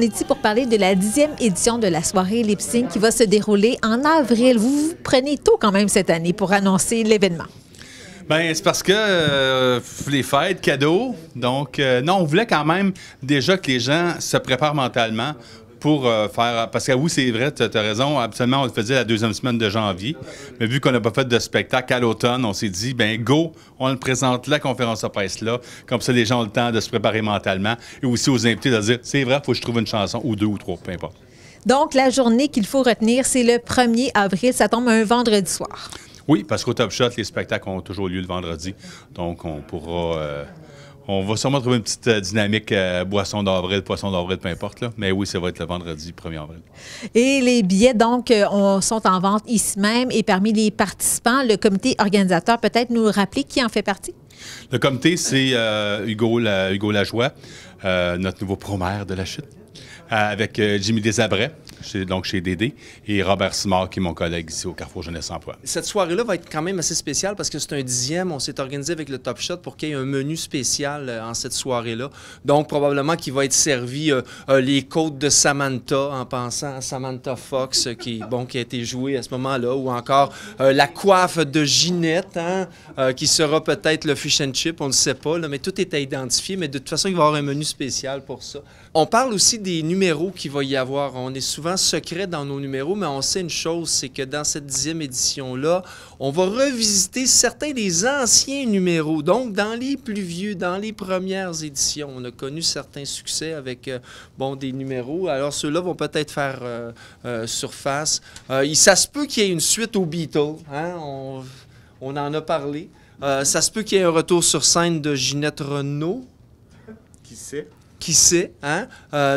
est ici pour parler de la 10e édition de la soirée Lip Sync qui va se dérouler en avril. Vous vous prenez tôt quand même cette année pour annoncer l'événement. Bien, c'est parce que les fêtes, cadeaux. Donc, non, on voulait quand même déjà que les gens se préparent mentalement pour faire... Parce que oui, c'est vrai, tu as raison, absolument, on le faisait la deuxième semaine de janvier. Mais vu qu'on n'a pas fait de spectacle à l'automne, on s'est dit, ben go, on le présente la conférence de presse là. Comme ça, les gens ont le temps de se préparer mentalement. Et aussi aux invités de dire, c'est vrai, il faut que je trouve une chanson, ou deux ou trois, peu importe. Donc, la journée qu'il faut retenir, c'est le 1er avril. Ça tombe un vendredi soir. Oui, parce qu'au Top Shot, les spectacles ont toujours lieu le vendredi. Donc, on pourra... on va sûrement trouver une petite dynamique boisson d'avril, poisson d'avril, peu importe. Là. Mais oui, ça va être le vendredi 1er avril. Et les billets, donc, sont en vente ici même. Et parmi les participants, le comité organisateur, peut-être nous rappeler qui en fait partie? Le comité, c'est Hugo Lajoie, notre nouveau promaire de la chute, avec Jimmy Desabrais, donc chez Dédé, et Robert Simard, qui est mon collègue ici au Carrefour Jeunesse Emploi. Cette soirée-là va être quand même assez spéciale parce que c'est un 10e. On s'est organisé avec le Top Shot pour qu'il y ait un menu spécial en cette soirée-là. Donc, probablement qu'il va être servi les côtes de Samantha, en pensant à Samantha Fox, qui a été jouée à ce moment-là, ou encore la coiffe de Ginette, qui sera peut-être le fish and chip, on ne sait pas, là, mais tout est à identifier. Mais de toute façon, il va y avoir un menu spécial pour ça. On parle aussi des numéros qu'il va y avoir. On est souvent secret dans nos numéros, mais on sait une chose, c'est que dans cette 10e édition-là, on va revisiter certains des anciens numéros. Donc, dans les plus vieux, dans les premières éditions, on a connu certains succès avec des numéros. Alors, ceux-là vont peut-être faire surface. Ça se peut qu'il y ait une suite aux Beatles. Hein? On en a parlé. Ça se peut qu'il y ait un retour sur scène de Ginette Renault. Qui sait? Qui sait, hein?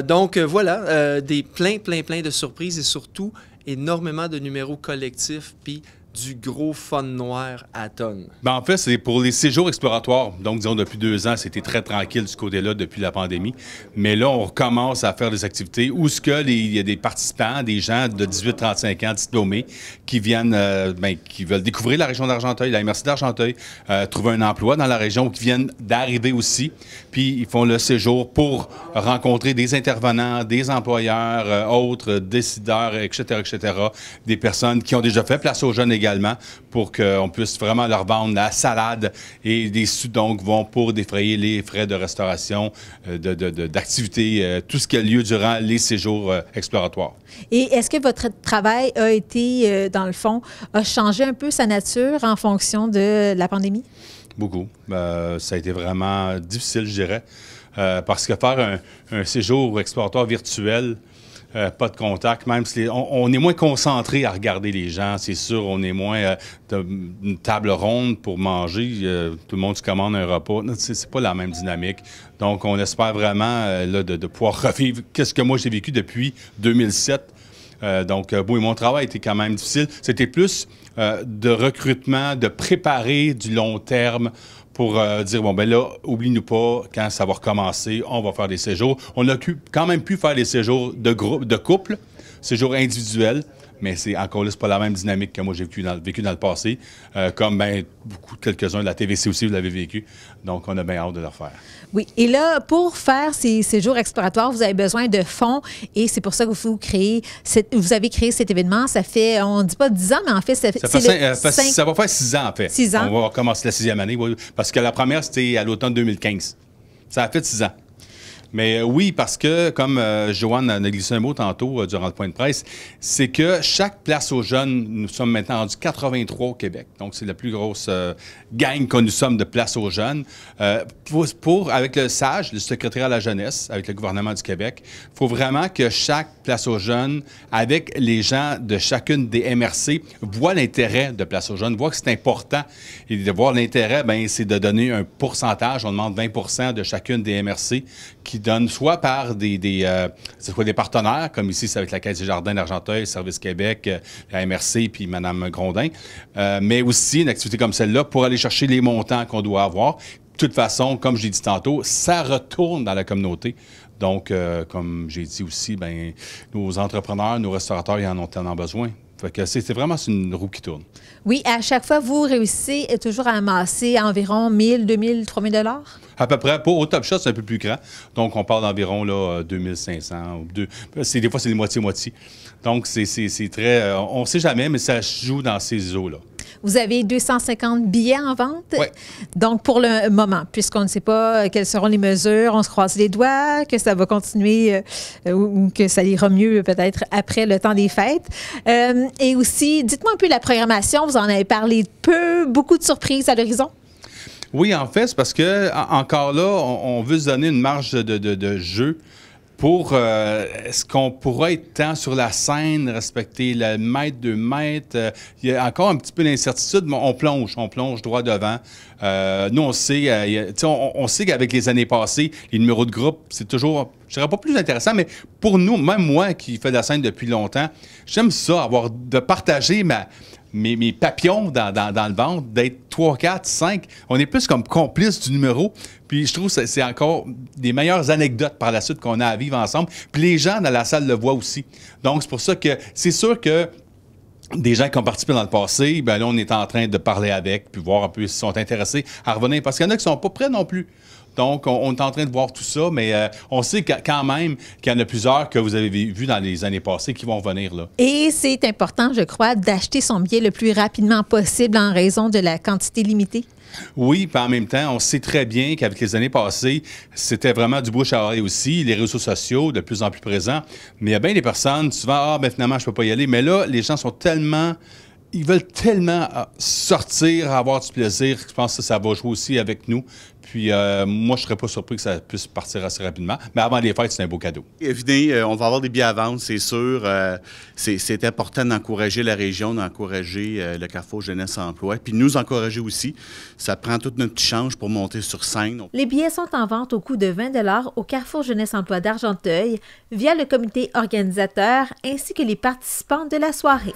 Donc, voilà, plein de surprises et surtout énormément de numéros collectifs, puis du gros fun noir à tonnes. Ben, en fait, c'est pour les séjours exploratoires. Donc, disons, depuis 2 ans, c'était très tranquille de ce côté-là depuis la pandémie. Mais là, on recommence à faire des activités où il y a des participants, des gens de 18-35 ans diplômés qui viennent, qui veulent découvrir la région d'Argenteuil, la MRC d'Argenteuil, trouver un emploi dans la région, qui viennent d'arriver aussi. Puis, ils font le séjour pour rencontrer des intervenants, des employeurs, autres décideurs, etc., des personnes qui ont déjà fait place aux jeunes également, pour qu'on puisse vraiment leur vendre la salade et des sous donc vont pour défrayer les frais de restauration, d'activité, tout ce qui a lieu durant les séjours exploratoires. Et est-ce que votre travail a été, dans le fond, a changé un peu sa nature en fonction de la pandémie? Beaucoup. Ça a été vraiment difficile, je dirais, parce que faire un séjour exploratoire virtuel, pas de contact, même si on est moins concentré à regarder les gens, c'est sûr, on est moins une table ronde pour manger, tout le monde se commande un repas, c'est pas la même dynamique. Donc, on espère vraiment de pouvoir revivre qu'est-ce que moi j'ai vécu depuis 2007. Donc, mon travail était quand même difficile. C'était plus de recrutement, de préparer du long terme pour dire, oublie-nous pas, quand ça va recommencer, on va faire des séjours. On a quand même pu faire des séjours de groupe, de couple, séjours individuels, mais c'est encore là, c'est pas la même dynamique que moi j'ai vécu dans le passé, comme quelques-uns de la TVC aussi, vous l'avez vécu. Donc, on a bien hâte de le refaire. Oui. Et là, pour faire ces séjours exploratoires, vous avez besoin de fonds et c'est pour ça que vous avez créé cet événement. Ça fait, on ne dit pas 10 ans, mais en fait, ça va faire 6 ans, en fait. 6 ans. On va commencer la 6e année, parce que la première, c'était à l'automne 2015. Ça a fait 6 ans. Mais oui, parce que, comme Joanne a glissé un mot tantôt durant le point de presse, c'est que chaque place aux jeunes, nous sommes maintenant rendus 83 au Québec. Donc, c'est la plus grosse gang que nous sommes de place aux jeunes. Avec le SAGE, le secrétariat à la jeunesse, avec le gouvernement du Québec, il faut vraiment que chaque place aux jeunes, avec les gens de chacune des MRC, voient l'intérêt de place aux jeunes, voient que c'est important. Et de voir l'intérêt, c'est de donner un pourcentage. On demande 20 de chacune des MRC qui donnent soit par des partenaires, comme ici, c'est avec la Caisse des Jardins d'Argenteuil, Service Québec, la MRC, puis Mme Grondin, mais aussi une activité comme celle-là pour aller chercher les montants qu'on doit avoir. De toute façon, comme je l'ai dit tantôt, ça retourne dans la communauté. Donc, comme j'ai dit aussi, nos entrepreneurs, nos restaurateurs, ils en ont tellement besoin. Fait que c'est vraiment une roue qui tourne. Oui, à chaque fois, vous réussissez toujours à amasser environ 1000, 2000, 3000 $? À peu près. Au Top Shot, c'est un peu plus grand. Donc, on parle d'environ 2500. Des fois, c'est les moitié-moitié. Donc, c'est très... on ne sait jamais, mais ça joue dans ces eaux-là. Vous avez 250 billets en vente. Oui. Donc, pour le moment, puisqu'on ne sait pas quelles seront les mesures, on se croise les doigts, que ça va continuer ou que ça ira mieux peut-être après le temps des fêtes. Et aussi, dites-moi un peu la programmation. Vous en avez parlé peu, beaucoup de surprises à l'horizon. Oui, en fait, c'est parce que encore là, on veut se donner une marge de jeu pour est-ce qu'on pourra être tant sur la scène, respecter le mètre, 2 mètres. Il y a encore un petit peu d'incertitude, mais on plonge droit devant. Nous, on sait, on sait qu'avec les années passées, les numéros de groupe, c'est toujours, je dirais pas plus intéressant, mais pour nous, même moi qui fais de la scène depuis longtemps, j'aime ça, de partager mes papillons dans le ventre, d'être 3, 4, 5. On est plus comme complices du numéro. Puis je trouve que c'est encore des meilleures anecdotes par la suite qu'on a à vivre ensemble. Puis les gens dans la salle le voient aussi. Donc, c'est pour ça que c'est sûr que des gens qui ont participé dans le passé, bien là, on est en train de parler avec, puis voir un peu s'ils sont intéressés à revenir. Parce qu'il y en a qui ne sont pas prêts non plus. Donc, on est en train de voir tout ça, mais on sait quand même qu'il y en a plusieurs que vous avez vus dans les années passées qui vont revenir là. Et c'est important, je crois, d'acheter son billet le plus rapidement possible en raison de la quantité limitée. Oui, puis en même temps, on sait très bien qu'avec les années passées, c'était vraiment du bouche à oreille aussi, les réseaux sociaux de plus en plus présents. Mais il y a bien des personnes, souvent, finalement, je ne peux pas y aller. Mais là, les gens sont tellement... Ils veulent tellement sortir, avoir du plaisir. Je pense que ça va jouer aussi avec nous. Puis moi, je ne serais pas surpris que ça puisse partir assez rapidement. Mais avant les fêtes, c'est un beau cadeau. Venez, on va avoir des billets à vendre, c'est sûr. C'est important d'encourager la région, d'encourager le Carrefour Jeunesse Emploi. Puis nous encourager aussi. Ça prend tout notre petit change pour monter sur scène. Les billets sont en vente au coût de 20 $ au Carrefour Jeunesse Emploi d'Argenteuil via le comité organisateur ainsi que les participants de la soirée.